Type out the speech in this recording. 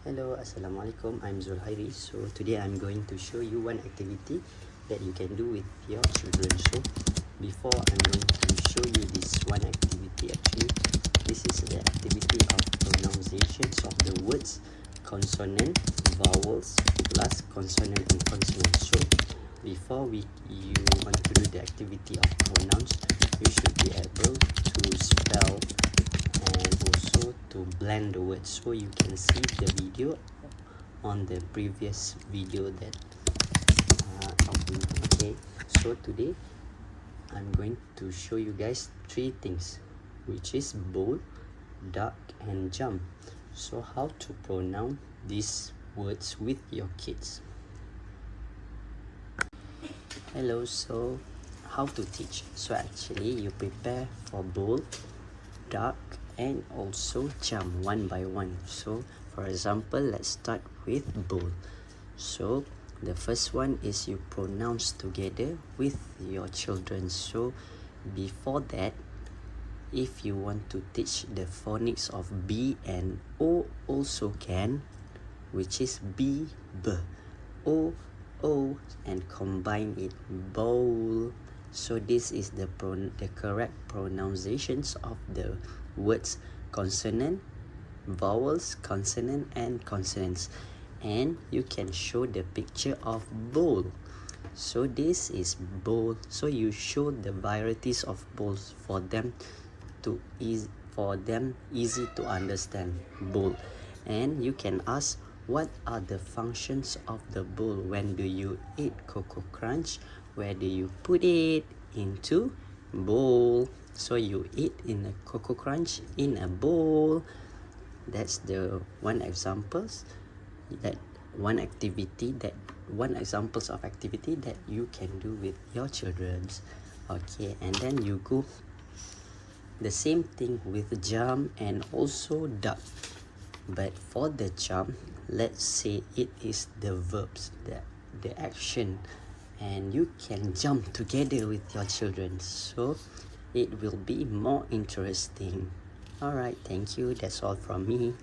Hello, Assalamualaikum. I'm Zulhairi. So today I'm going to show you one activity that you can do with your children. So before I'm going to show you this one activity, actually this is the activity of pronunciations of the words consonant, vowels plus consonant and consonant. So before you want to do the activity of pronouns, you should be able to spell and also to blend the words. So you can see the video on the previous video that okay. So today I'm going to show you guys three things, which is bowl, duck and jump. So how to pronounce these words with your kids. Hello, so how to teach? So actually you prepare for bowl, duck and also jump one by one. So for example, let's start with bowl. So the first one is you pronounce together with your children. So before that, if you want to teach the phonics of B and O also can, which is B, B, O, O, and combine it, bowl. So this is the correct pronunciations of the words consonant, vowels, consonant and consonants. And you can show the picture of bowl. So this is bowl. So you show the varieties of bowls for them easy to understand. Bowl. And you can ask, what are the functions of the bowl? When do you eat Cocoa Crunch? Where do you put it? Into bowl. So you eat in a Cocoa Crunch in a bowl. That's the one examples of activity that you can do with your children. Okay, and then you go the same thing with jump and also duck. But for the jump, let's say it is the verbs, the action, and you can jump together with your children, so it will be more interesting. Alright, thank you. That's all from me.